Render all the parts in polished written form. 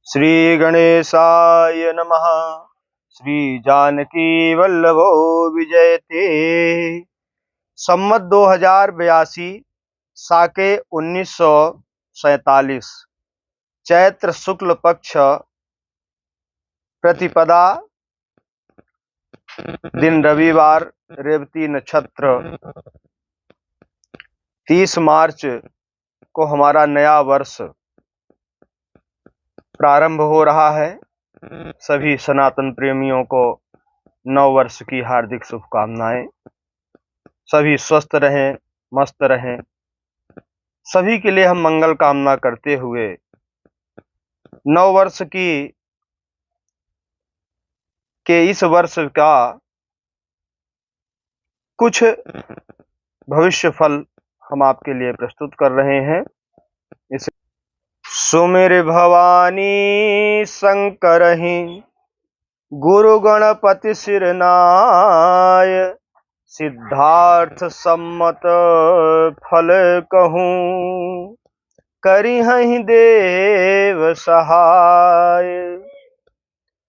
श्री गणेशाय नमः। श्री जानकी वल्लभो विजयते। सम्मत 2082 साके 1947 चैत्र शुक्ल पक्ष प्रतिपदा दिन रविवार रेवती नक्षत्र 30 मार्च को हमारा नया वर्ष प्रारंभ हो रहा है। सभी सनातन प्रेमियों को नव वर्ष की हार्दिक शुभकामनाएं। सभी स्वस्थ रहें, मस्त रहें। सभी के लिए हम मंगल कामना करते हुए नव वर्ष के इस वर्ष का कुछ भविष्य फल हम आपके लिए प्रस्तुत कर रहे हैं। इसे सुमिर भवानी शंकर ही गुरु गणपति सिरनाय, सिद्धार्थ सम्मत फल कहूँ करिहहि देव सहाय।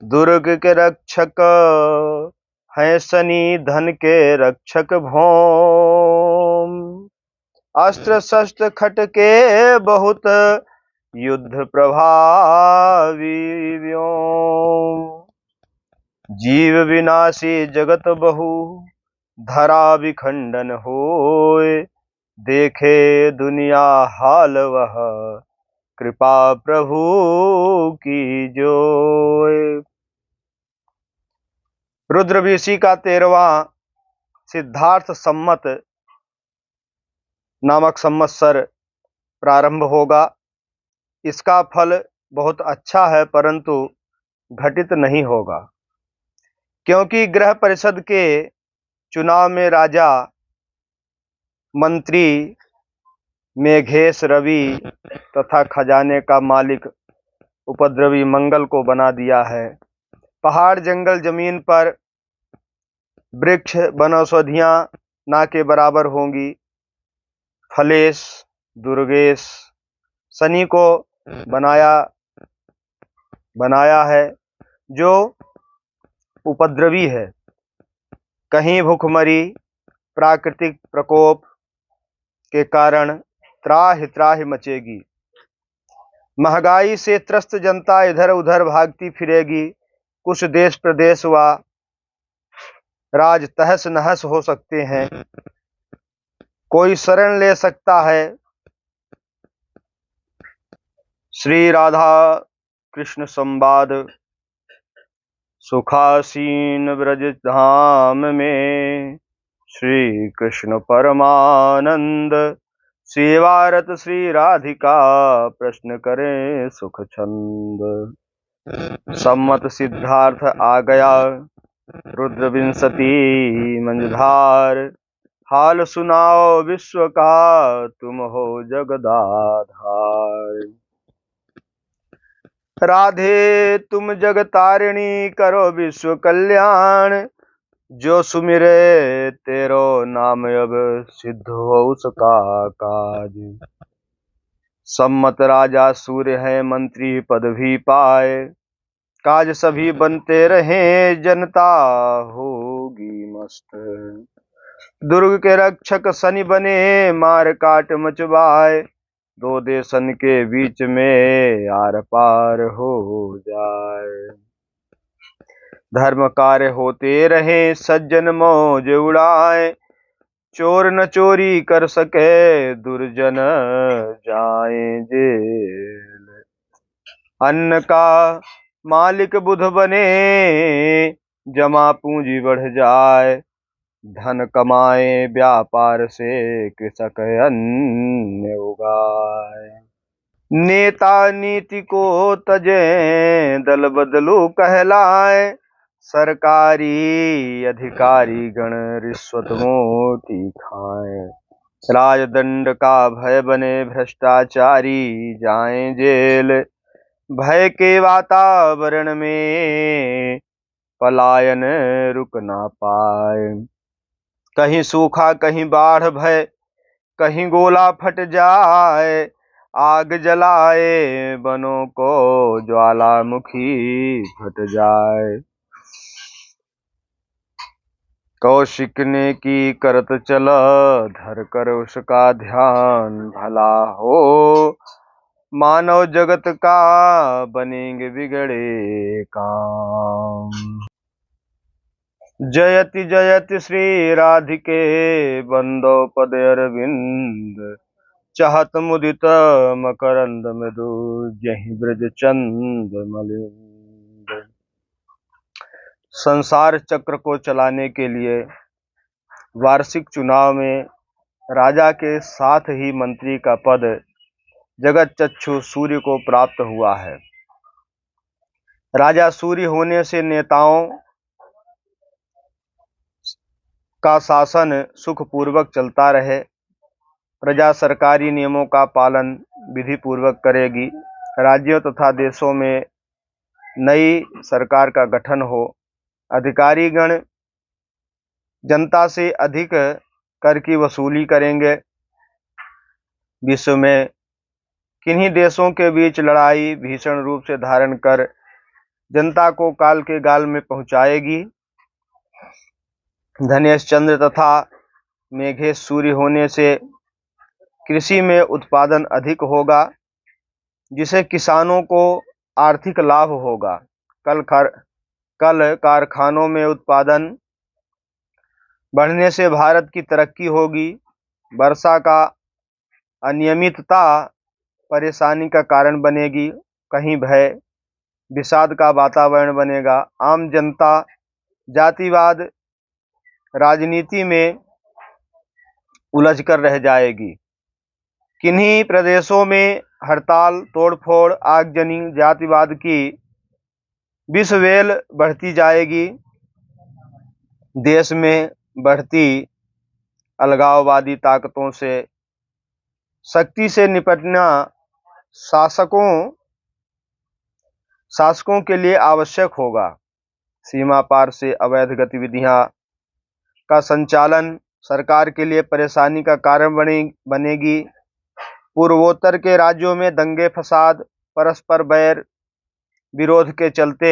दुर्ग के रक्षक हैं शनि, धन के रक्षक भौम। अस्त्र शस्त्र खट के बहुत युद्ध प्रभावी व्योम। जीव विनाशी जगत बहु धरा विखंडन होय। देखे दुनिया हाल वह कृपा प्रभु की जोय। रुद्रवीसी का 13वां सिद्धार्थ सम्मत नामक संवत्सर प्रारंभ होगा। इसका फल बहुत अच्छा है, परंतु घटित नहीं होगा, क्योंकि गृह परिषद के चुनाव में राजा मंत्री मेघेश रवि तथा खजाने का मालिक उपद्रवी मंगल को बना दिया है। पहाड़ जंगल जमीन पर वृक्ष वनौषधियां ना के बराबर होंगी। फलेश दुर्गेश शनि को बनाया है, जो उपद्रवी है। कहीं भूखमरी प्राकृतिक प्रकोप के कारण त्राहि त्राहि मचेगी। महंगाई से त्रस्त जनता इधर उधर भागती फिरेगी। कुछ देश प्रदेश व राज तहस नहस हो सकते हैं। कोई शरण ले सकता है। श्री राधा कृष्ण संवाद। सुखासीन ब्रज धाम में श्री कृष्ण परमानंद, सेवारत श्री राधिका प्रश्न करें सुख छंद। सम्मत सिद्धार्थ आ गया रुद्र विंशति मंझधार। हाल सुनाओ विश्व का तुम हो जगदाधार। राधे तुम जगतारिणी करो विश्व कल्याण। जो सुमिरे तेरो नाम अब सिद्ध हो उसका काज। सम्मत राजा सूर्य है मंत्री पद भी पाए। काज सभी बनते रहे जनता होगी मस्त। दुर्ग के रक्षक शनि बने मार काट मचवाए। दो देशन के बीच में आर पार हो जाए। धर्म कार्य होते रहे सज्जन मौज उड़ाए। चोर न चोरी कर सके दुर्जन जाए जेल। अन्न का मालिक बुध बने जमा पूंजी बढ़ जाए। धन कमाए व्यापार से कृषक अन्न उगाए। नेता नीति को तजे दल बदलू कहलाए। सरकारी अधिकारी गण रिश्वत मोटी खाए। राजदंड का भय बने भ्रष्टाचारी जाएं जेल। भय के वातावरण में पलायन रुक ना पाए। कहीं सूखा कहीं बाढ़ भय, कहीं गोला फट जाए। आग जलाए बनों को, ज्वालामुखी फट जाए। कौशिक ने की करत चल, धर कर उसका ध्यान भला हो। मानव जगत का बनेंगे बिगड़े काम। जयति जयति श्री राधिके, बंदो पद अरविंद। चाहत मुदित मकरंद मृदु, जहि ब्रज चंद मलिंद। संसार चक्र को चलाने के लिए वार्षिक चुनाव में राजा के साथ ही मंत्री का पद जगत चक्षु सूर्य को प्राप्त हुआ है। राजा सूर्य होने से नेताओं का शासन सुखपूर्वक चलता रहे, प्रजा सरकारी नियमों का पालन विधि पूर्वक करेगी, राज्यों तथा देशों में नई सरकार का गठन हो, अधिकारीगण जनता से अधिक कर की वसूली करेंगे। विश्व में किन्हीं देशों के बीच लड़ाई भीषण रूप से धारण कर जनता को काल के गाल में पहुंचाएगी। धनेश चंद्र तथा मेघेश सूर्य होने से कृषि में उत्पादन अधिक होगा, जिसे किसानों को आर्थिक लाभ होगा। कल कारखानों में उत्पादन बढ़ने से भारत की तरक्की होगी। वर्षा का अनियमितता परेशानी का कारण बनेगी, कहीं भय विषाद का वातावरण बनेगा। आम जनता जातिवाद राजनीति में उलझ कर रह जाएगी। किन्हीं प्रदेशों में हड़ताल, तोड़फोड़, आगजनी, जातिवाद की विषवेल बढ़ती जाएगी। देश में बढ़ती अलगाववादी ताकतों से सख्ती से निपटना शासकों के लिए आवश्यक होगा। सीमा पार से अवैध गतिविधियां का संचालन सरकार के लिए परेशानी का कारण बनेगी। पूर्वोत्तर के राज्यों में दंगे फसाद, परस्पर बैर विरोध के चलते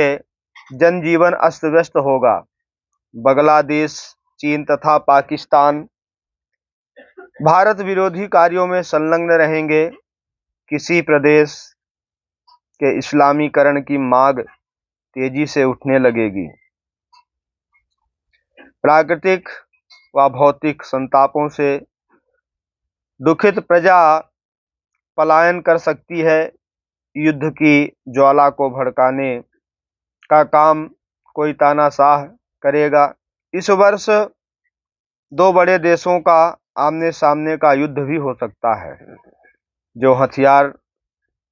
जनजीवन अस्त व्यस्त होगा। बांग्लादेश, चीन तथा पाकिस्तान भारत विरोधी कार्यों में संलग्न रहेंगे। किसी प्रदेश के इस्लामीकरण की मांग तेजी से उठने लगेगी। प्राकृतिक व भौतिक संतापों से दुखित प्रजा पलायन कर सकती है। युद्ध की ज्वाला को भड़काने का काम कोई तानाशाह करेगा। इस वर्ष दो बड़े देशों का आमने सामने का युद्ध भी हो सकता है। जो हथियार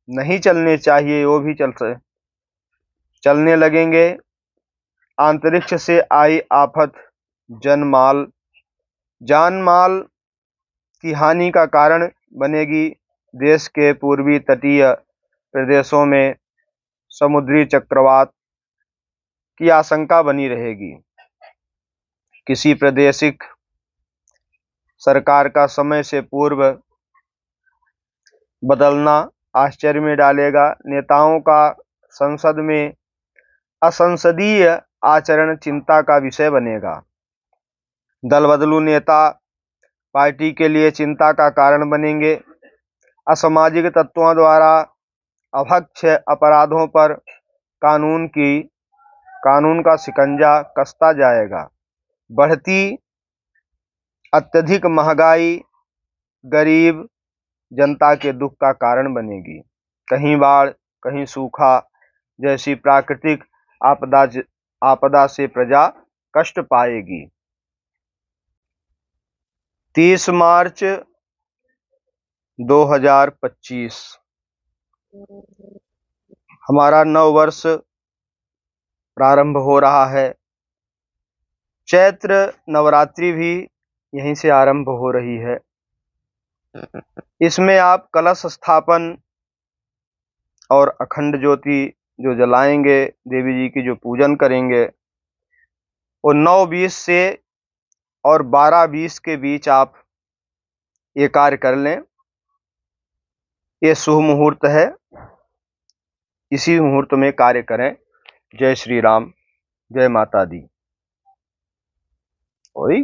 नहीं चलने चाहिए वो भी चलने लगेंगे। अंतरिक्ष से आई आफत जान माल की हानि का कारण बनेगी। देश के पूर्वी तटीय प्रदेशों में समुद्री चक्रवात की आशंका बनी रहेगी। किसी प्रादेशिक सरकार का समय से पूर्व बदलना आश्चर्य में डालेगा। नेताओं का संसद में असंसदीय आचरण चिंता का विषय बनेगा। दल बदलू नेता पार्टी के लिए चिंता का कारण बनेंगे। असामाजिक तत्वों द्वारा अभक्ष्य अपराधों पर कानून का शिकंजा कसता जाएगा। बढ़ती अत्यधिक महंगाई गरीब जनता के दुख का कारण बनेगी। कहीं बाढ़, कहीं सूखा जैसी प्राकृतिक आपदा से प्रजा कष्ट पाएगी। 30 मार्च 2025 हमारा नव वर्ष प्रारंभ हो रहा है। चैत्र नवरात्रि भी यहीं से आरंभ हो रही है। इसमें आप कलश स्थापन और अखंड ज्योति जो जलाएंगे, देवी जी की जो पूजन करेंगे, वो 9:20 से और 12:20 के बीच आप ये कार्य कर लें। ये शुभ मुहूर्त है, इसी मुहूर्त में कार्य करें। जय श्री राम, जय माता दी। ओई